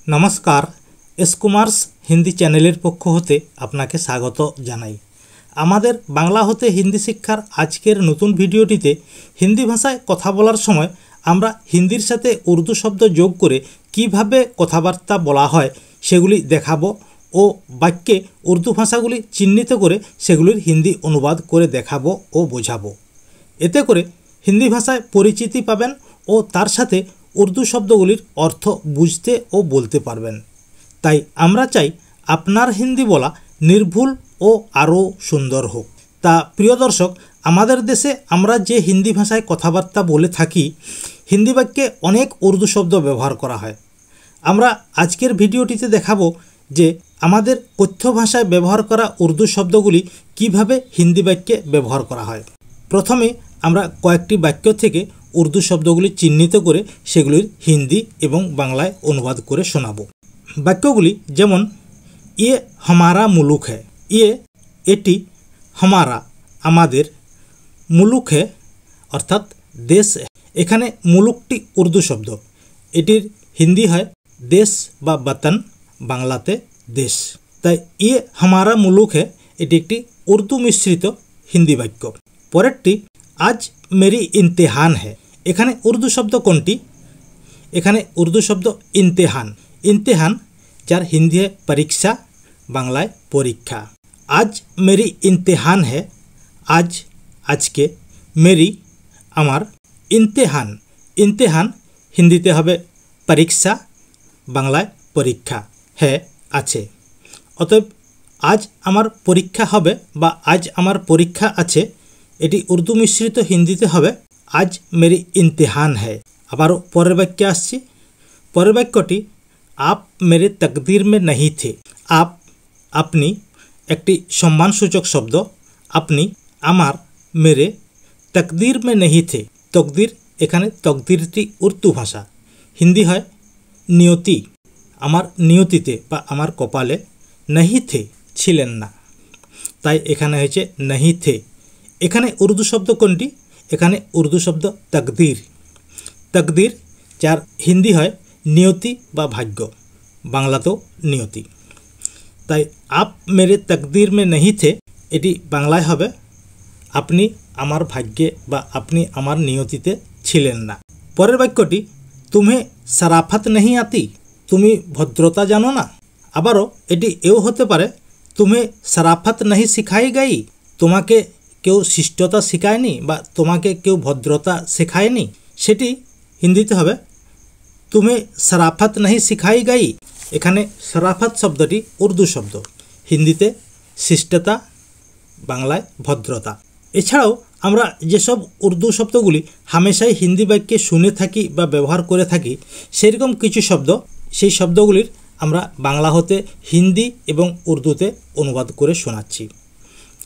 नमस्कार S Kumars Hindi चैनलेर पक्ष होते आपनाके स्वागत जानाई। आमादेर बांगला होते हिंदी शिक्षार आजकेर नतून भिडियोटीते हिंदी भाषाय कथा बोलार समय आमरा हिंदीर साथे उर्दू शब्द जोग करे किभाबे कथाबार्ता बला हय सेगुली देखाबो ओ बाक्ये उर्दू भाषागुली चिह्नित करे सेगुलिर हिंदी अनुवाद करे देखाबो ओ बोझाबो। एते करे हिंदी भाषाय परिचिति पाबेन ओ तार साथे उर्दू शब्दगुलिर अर्थ बुझते ओ बोलते पारबेन। ताई आमरा चाई आपनार हिंदी बोला निर्भुल ओ आरो सुंदर होक। ता प्रिय दर्शक, आमादेर देशे आमरा जे हिंदी भाषाय कथाबार्ता बोले थाकी हिंदी वाक्ये अनेक उर्दू शब्द व्यवहार करा हय। आमरा आजकेर भिडियोटीते देखाबो जे आमादेर कथ्य भाषाय व्यवहार करा उर्दू शब्दगुली किभाबे हिंदी वाक्ये व्यवहार करा हय। प्रथमे आमरा कयेकटी वाक्य थेके उर्दू शब्दगुली चिह्नित करे सेगुलिर हिंदी एवं बांगलाय अनुवाद करे शोनाबो। वाक्यगुली जेमन ये हमारा मुलुक है, ये एटी हमारा आमादेर, मुलुक है अर्थात देश है। एखाने मुलुकटी उर्दू शब्द, एटिर हिंदी है देश बा वतन, बांगलाते देश। ताई ये हमारा मुलुक है एटी एकटी उर्दू मिश्रित हिंदी वाक्य। परेरटी आज मेरी इम्तिहान है। एखाने उर्दू शब्द कोनटी? एखाने उर्दू शब्द इम्तिहान। इम्तिहान जार हिंदी है परीक्षा, बांगलाय परीक्षा। आज मेरी इम्तिहान है, आज आज के, मेरी आमार, इम्तिहान इम्तिहान हिंदीते हबे परीक्षा, बांगलाय परीक्षा, है आछे। अतएव आज आमार परीक्षा हबे बा आज आमार परीक्षा आछे एटी उर्दू मिश्रित हिंदीते हबे आज मेरी इम्तिहान है। आबारो परेर वाक्य आसछि। परेर वाक्यटी आप मेरे तकदीर में नहीं थे। आप अपनी एकटी सम्मानसूचक शब्द, अपनी आमार मेरे तकदीर में नहीं थे। तकदीर एखाने तकदीरटी उर्दू भाषा, हिंदी है नियति। आमार नियतिते बा आमार कपाले नहीं थे छिलेन ना, ताई एखाने हयेछे नहीं थे। एखाने उर्दू शब्द कोनटी? एखाने उर्दू शब्द तकदीर। तकदीर जार हिंदी है नियति बा भाग्य, बांगलातेও नियति। ताई आप मेरे तकदीर में नहीं थे एटी बांगलाय हबे अपनी आमार भाग्ये बा अपनी आमार नियतिते छिलेन ना। परेर वाक्यटी तुम्हें शराफत नहीं आती, तुमी भद्रता जानो ना। आबारो एटी एও होते पारे तुम्हें शराफत नहीं सिखाई गई, तुम्हाके केउ शिष्टता शिखायनी बा तुम्हाके केउ भद्रता शेखायनी। सेटी हिंदीते हबे तुम्हें शराफत नहीं सिखाई गई। एखाने शराफत शब्दटी उर्दू शब्द, हिंदीते शिष्टता, बांगलाय भद्रता। एछाड़ाओ आमरा जेसब उर्दू शब्दगुली हमेशाई हिंदी वाक्ये शुने थाकी बा व्यवहार करे थाकी सेई रकम किछु शब्द, सेई शब्दगुलिर आमरा बांगला होते हिंदी एवं उर्दूते अनुवाद करे शोनाच्छि।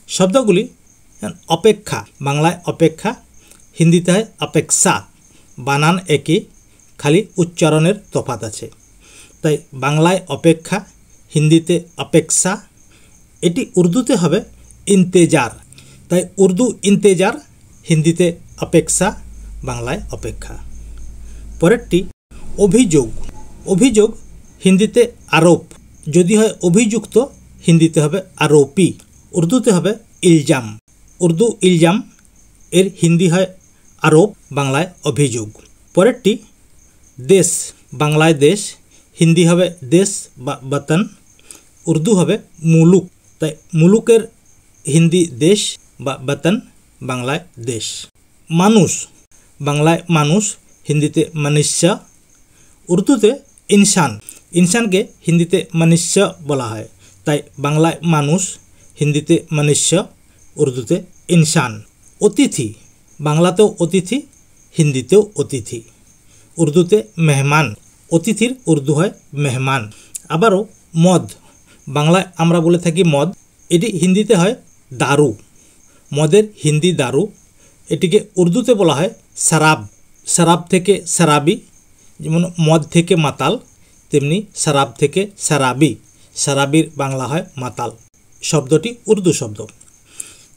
शब्दगुली अपेक्षा, बांगलाय अपेक्षा, हिंदीते है अपेक्षा। बानान एकई, खाली उच्चारणेर तफात आछे। ताई बांगलाय अपेक्षा, हिंदीते अपेक्षा, एटी उर्दूते हबे इंतेजार। ताई उर्दू इंतेजार, हिंदीते अपेक्षा, बांगलाय अपेक्षा। परेरटी अभियोग। अभियोग हिंदीते आरोप, यदि है अभियुक्त हिंदीते हबे आरोपी, उर्दूते हबे इल्जाम। उर्दू इल्जाम एर हिंदी है आरोप, बांगलाय अभियोग। परेरटी देश, बांगलाय देश, हिंदी हबे देश बा वतन, उर्दू हबे मुलुक। ताई मुलुकेर हिंदी देश बा वतन, बांगलाय देश। मानुष, बांगलाय मानुष, हिंदीते मनुष्य, उर्दूते इंसान। इंसान के हिंदीते मनुष्य बला है। ताई बांगलाय मानुष, हिंदीते मनुष्य, उर्दूते इंसान। अतिथि, बांगलातेও अतिथि, हिंदीतेও अतिथि, उर्दूते मेहमान। अतिथिर उर्दू है मेहमान। आबारो मद, बांगलाय आमरा बोले थाकी मद, एटी हिंदीते है दारू। मदेर हिंदी दारू, एटिके उर्दूते बला है शराब। शराब थेके शराबी, जेमन मद थेके माताल, तेमनि शराब थेके शराबी। शराबीर बांगला है माताल। शब्दटी उर्दू शब्द।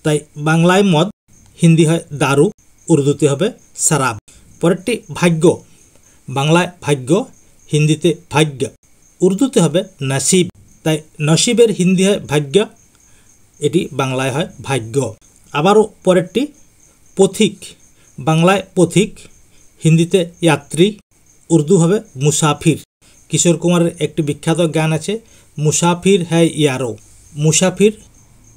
ताई बांगलाय मद, हिंदी है दारू, उर्दूते हबे शराब। परेरटी भाग्य, बांगलाय भाग्य, हिंदीते भाग्य, উর্দুতে হবে নসিব। তাই নসিবের হিন্দি হয় ভাগ্য, এটি বাংলায় হয় ভাগ্য। আবারও পরেরটি পথিক, বাংলায় পথিক, হিন্দিতে যাত্রী, উর্দু হবে মুসাফির। কিশোর কুমারের একটি বিখ্যাত গান আছে, মুসাফির হ্যায় ইয়ারো। মুসাফির,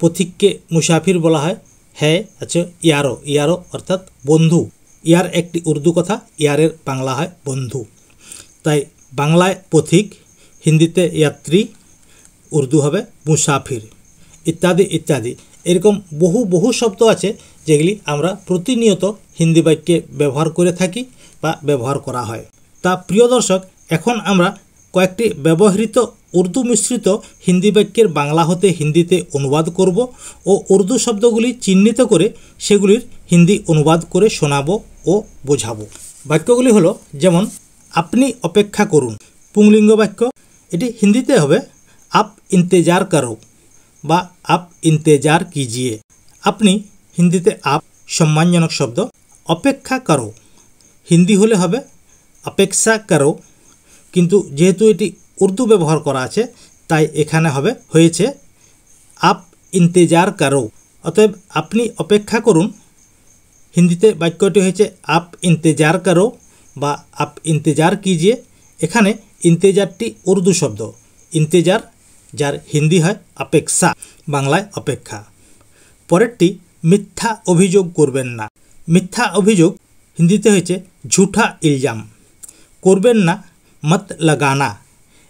পথিককে মুসাফির বলা হয়। হ্যায় আছে ইয়ারো, ইয়ারো অর্থাৎ বন্ধু। ইয়ার একটি উর্দু কথা, ইয়ারের বাংলা হয় বন্ধু। তাই বাংলায় পথিক, হিন্দিতে যাত্রী, উর্দু হবে মুসাফির, ইত্যাদি ইত্যাদি। এরকম বহু বহু শব্দ আছে যেগুলি আমরা প্রতিনিয়ত হিন্দি বাক্যে ব্যবহার করে থাকি বা ব্যবহার করা হয়। তা প্রিয় দর্শক, এখন আমরা কয়েকটি ব্যবহৃত উর্দু মিশ্রিত হিন্দি বাক্যের বাংলা হতে হিন্দিতে অনুবাদ করব ও উর্দু শব্দগুলি চিহ্নিত করে সেগুলির হিন্দি অনুবাদ করে শোনাবো ও বোঝাবো। বাক্যগুলি হলো, যেমন আপনি অপেক্ষা করুন, পুংলিঙ্গ বাক্য। এটি হিন্দিতে হবে আপ ইন্তেজার করো বা আপ ইন্তেজার কিজিয়ে। আপনি, হিন্দিতে আপ সম্মানজনক শব্দ। অপেক্ষা করো, হিন্দি হলে হবে অপেক্ষা করো, কিন্তু যেহেতু এটি উর্দু ব্যবহার করা আছে তাই এখানে হয়েছে আপ ইন্তেজার করো। অতএব আপনি অপেক্ষা করুন, হিন্দিতে বাক্যটি হয়েছে আপ ইন্তেজার করো বা আপ ইন্তেজার কিজিয়ে। এখানে ইন্তেজারটি উর্দু শব্দ, ইন্তেজার যার হিন্দি হয় অপেক্ষা, বাংলায় অপেক্ষা। পরেরটি মিথ্যা অভিযোগ করবেন না। মিথ্যা অভিযোগ হিন্দিতে হয়েছে ঝুঠা ইলজাম। করবেন না, মত লাগানা।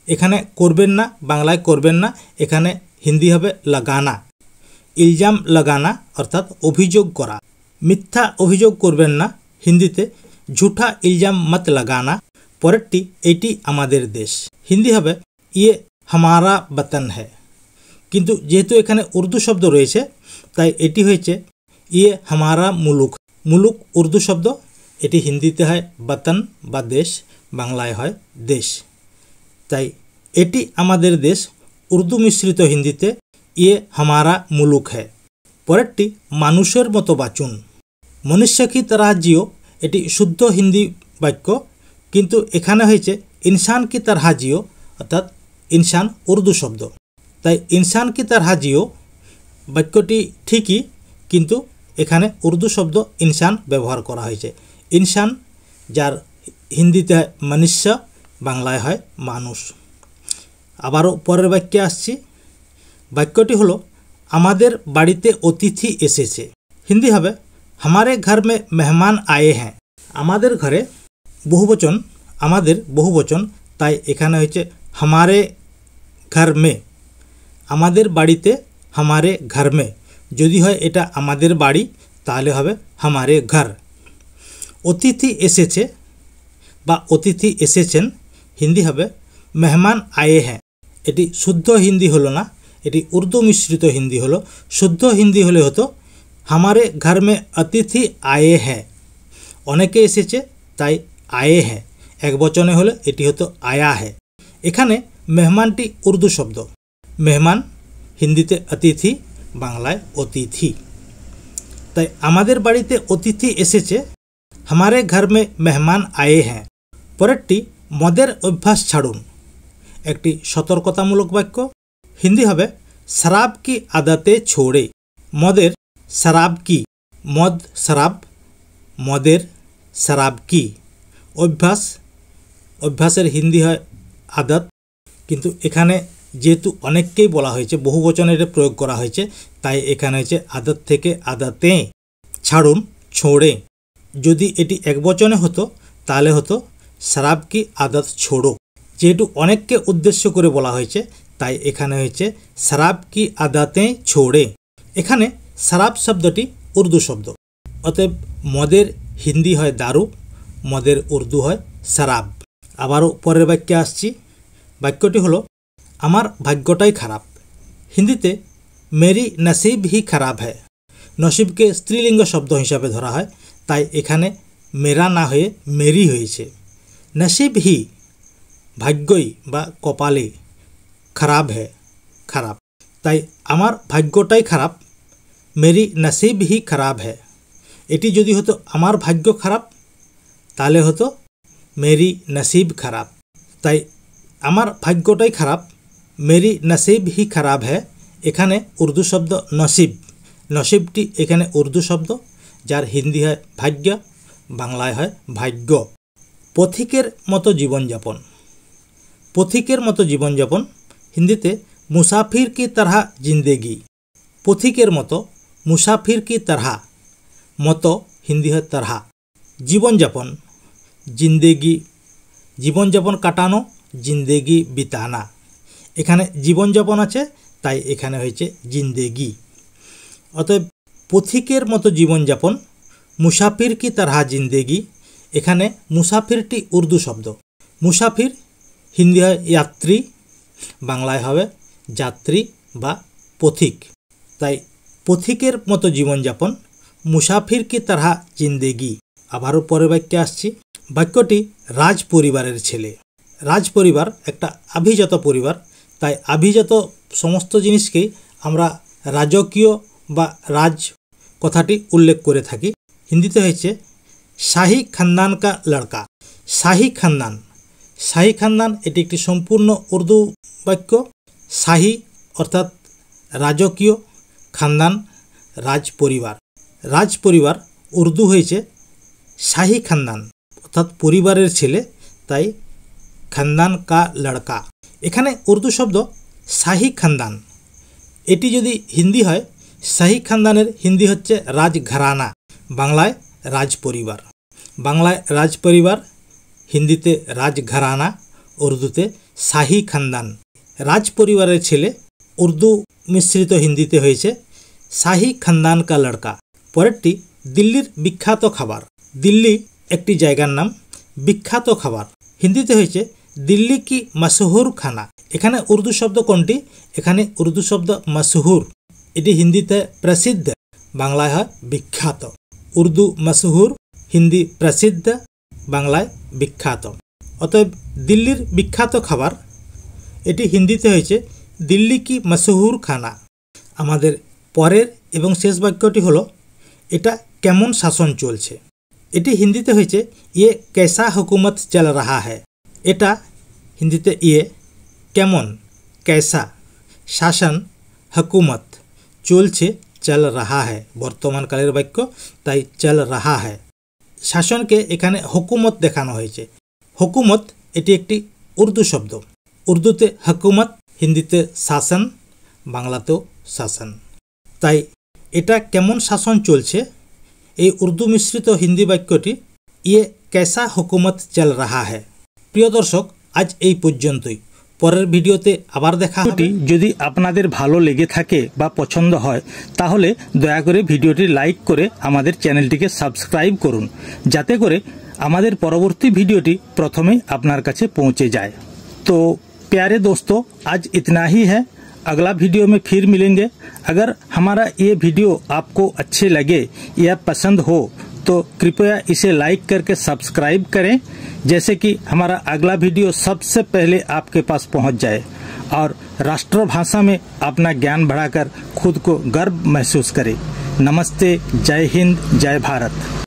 এখানে করবেন না, বাংলায় করবেন না, এখানে হিন্দি হবে লাগানা। ইলজাম লাগানা অর্থাৎ অভিযোগ করা। মিথ্যা অভিযোগ করবেন না, হিন্দিতে ঝুঠা ইলজাম মত লাগানা। পরেরটি এটি আমাদের দেশ, হিন্দি হবে ইয়ে হামারা বতন হ্যায়। কিন্তু যেহেতু এখানে উর্দু শব্দ রয়েছে তাই এটি হয়েছে ইয়ে হামারা মুলুক। মুলুক উর্দু শব্দ, এটি হিন্দিতে হয় বতন বা দেশ, বাংলায় হয় দেশ। তাই এটি আমাদের দেশ উর্দু মিশ্রিত হিন্দিতে ইয়ে হামারা মুলুক হ্যায়। পরেরটি মানুষের মতো বাঁচুন, মনুষ্য কি তরহ জিও। এটি শুদ্ধ হিন্দি বাক্য, কিন্তু এখানে হয়েছে ইনসান কি তরহ জিও, অর্থাৎ ইনসান উর্দু শব্দ। তাই ইনসান কি তরহ জিও বাক্যটি ঠিকই, কিন্তু এখানে উর্দু শব্দ ইনসান ব্যবহার করা হয়েছে। ইনসান যার হিন্দিতে হয় মনুষ্য, বাংলায় হয় মানুষ। আবারও পরের বাক্যে আসছি, বাক্যটি হলো আমাদের বাড়িতে অতিথি এসেছে। হিন্দি হবে হামারে ঘর মে মেহমান আয়ে হ্যাঁ। আমাদের ঘরে বহুবচন, আমাদের বহুবচন, তাই এখানে হয়েছে হামারে ঘর মে। আমাদের বাড়িতে হামারে ঘর মে, যদি হয় এটা আমাদের বাড়ি তাহলে হবে হামারে ঘর। অতিথি এসেছে বা অতিথি এসেছেন, হিন্দি হবে মেহমান আয়ে হ্যাঁ। এটি শুদ্ধ হিন্দি হলো না, এটি উর্দু মিশ্রিত হিন্দি হলো। শুদ্ধ হিন্দি হলে হতো হামারে ঘর মে অতিথি আয়ে হ্যাঁ। অনেকে এসেছে তাই আয়ে হ্যাঁ, এক বচনে হলে এটি হতো আয়া হ্যাঁ। এখানে মেহমানটি উর্দু শব্দ, মেহমান হিন্দিতে অতিথি, বাংলায় অতিথি। তাই আমাদের বাড়িতে অতিথি এসেছে, হামারে ঘর মে মেহমান আয়ে হ্যাঁ। পরেরটি মদের অভ্যাস ছাড়ুন, একটি সতর্কতামূলক বাক্য। হিন্দি হবে শরাব কি আদতে ছোড়ে। মদের, শরাব কি, মদ শরাব, মদের শরাব কি। অভ্যাস, অভ্যাসের হিন্দি হয় আদত, কিন্তু এখানে যেহেতু অনেককেই বলা হয়েছে, বহু বচনে এটা প্রয়োগ করা হয়েছে, তাই এখানে হয়েছে আদত থেকে আদতে। ছাড়ুন, ছোড়ে। যদি এটি এক বচনে হতো তাহলে হতো শরাব কি আদত ছোড়ো। যেহেতু অনেককে উদ্দেশ্য করে বলা হয়েছে তাই এখানে হয়েছে শরাব কি আদতে ছোড়ে। এখানে শরাব শব্দটি উর্দু শব্দ, অতএব মদের হিন্দি হয় দারু, মদের উর্দু হয় শরাব। আবারও পরের বাক্যে আসছি, বাক্যটি হলো আমার ভাগ্যটাই খারাপ। হিন্দিতে মেরি নসিব হি খারাপ হ্যায়। নসিবকে স্ত্রীলিঙ্গ শব্দ হিসাবে ধরা হয়, তাই এখানে মেরা না হয়ে মেরি হয়েছে। নসিব হি ভাগ্যই বা কপালে, খারাপ হ্যায় খারাপ, তাই আমার ভাগ্যটাই খারাপ। মেরি নসিব হি খারাপ হ্যায়। এটি যদি হতো আমার ভাগ্য খারাপ তাহলে হতো মেরি নসিব খারাপ। তাই আমার ভাগ্যটাই খারাপ, মেরি নসিব হি খারাপ হ্যায়, এখানে উর্দু শব্দ নসিব, নসিবটি এখানে উর্দু শব্দ, যার হিন্দি হয় ভাগ্য, বাংলায় হয় ভাগ্য। পথিকের মতো জীবনযাপন, পথিকের মতো জীবনযাপন, হিন্দিতে মুসাফির কি তরহ জিন্দেগি, পথিকের মতো, মুসাফির কি তরহ, মতো হিন্দি হয় তরহ। জীবনযাপন, জিন্দেগি, জীবনযাপন কাটানো, জিন্দেগি বিতানা, এখানে জীবনযাপন আছে তাই এখানে হয়েছে জিন্দেগি। অতএব পথিকের মতো জীবনযাপন, মুসাফির কি তরহ জিন্দেগি, এখানে মুসাফিরটি উর্দু শব্দ, মুসাফির হিন্দি হয় যাত্রী, বাংলায় হবে যাত্রী বা পথিক, তাই পথিকের মতো জীবনযাপন, মুসাফির কি তরহ জিন্দেগি। আবারও পরের বাক্যে আসছি। বাক্যটি রাজ পরিবারের ছেলে। রাজ পরিবার একটা আভিজাত পরিবার, তাই আভিজাত সমস্ত জিনিসকেই আমরা রাজকীয় বা রাজ কথাটি উল্লেখ করে থাকি। হিন্দিতে হয়েছে শাহী খানদান কা লড়কা। শাহী খানদান, শাহী খানদান এটি একটি সম্পূর্ণ উর্দু বাক্য। শাহী অর্থাৎ রাজকীয়, খানদান রাজ পরিবার, রাজ পরিবার উর্দু হয়েছে শাহী খানদান অর্থাৎ পরিবারের ছেলে, তাই খানদান কা লড়কা। এখানে উর্দু শব্দ শাহী খানদান, এটি যদি হিন্দি হয়, শাহী খানদানের হিন্দি হচ্ছে রাজঘরানা, বাংলায় রাজ পরিবার, বাংলায় রাজ পরিবার, হিন্দিতে রাজঘরানা, উর্দুতে শাহী খানদান। রাজ পরিবারের ছেলে উর্দু মিশ্রিত হিন্দিতে হয়েছে শাহী খানদান কা লড়কা। পরেরটি দিল্লির বিখ্যাত খাবার। দিল্লি একটি জায়গার নাম, বিখ্যাত খাবার হিন্দিতে হয়েছে দিল্লি কি মশহুর খানা। এখানে উর্দু শব্দ কোনটি? এখানে উর্দু শব্দ মশহুর, এটি হিন্দিতে প্রসিদ্ধ, বাংলায় হয় বিখ্যাত। উর্দু মশহুর, হিন্দি প্রসিদ্ধ, বাংলায় বিখ্যাত। অতএব দিল্লির বিখ্যাত খাবার, এটি হিন্দিতে হয়েছে দিল্লি কি মশহুর খানা। আমাদের পরের এবং শেষ বাক্যটি হলো এটা কেমন শাসন চলছে। এটি হিন্দিতে হয়েছে ইয়ে कैसा हुकूमत चल रहा है। এটা হিন্দিতে ইয়ে, কেমন, कैसा, শাসন, হুকুমত, চলছে, চল রাহা হ্যায়, বর্তমানকালের বাক্য, তাই চল রাহা হ্যায়। শাসনকে এখানে হুকুমত দেখানো হয়েছে। হুকুমত এটি একটি উর্দু শব্দ, উর্দুতে হুকুমত, হিন্দিতে শাসন, বাংলাতেও শাসন। তাই এটা কেমন শাসন চলছে, এই উর্দু মিশ্রিত হিন্দি বাক্যটি ইয়ে कैसा हुकूमत चल रहा है। প্রিয় দর্শক, আজ এই পর্যন্তই, পরের ভিডিওতে আবার দেখা হবে। যদি আপনাদের ভালো লেগে থাকে বা পছন্দ হয় তাহলে দয়া করে ভিডিওটি লাইক করে আমাদের চ্যানেলটিকে সাবস্ক্রাইব করুন, যাতে করে আমাদের পরবর্তী ভিডিওটি প্রথমে আপনার কাছে পৌঁছে যায়। तो प्यारे दोस्तों, आज इतना ही है। अगला वीडियो में फिर मिलेंगे। अगर हमारा ये वीडियो आपको अच्छे लगे या पसंद हो तो कृपया इसे लाइक करके सब्सक्राइब करें, जैसे कि हमारा अगला वीडियो सबसे पहले आपके पास पहुंच जाए और राष्ट्रभाषा में अपना ज्ञान बढ़ाकर खुद को गर्व महसूस करें। नमस्ते, जय हिंद, जय भारत।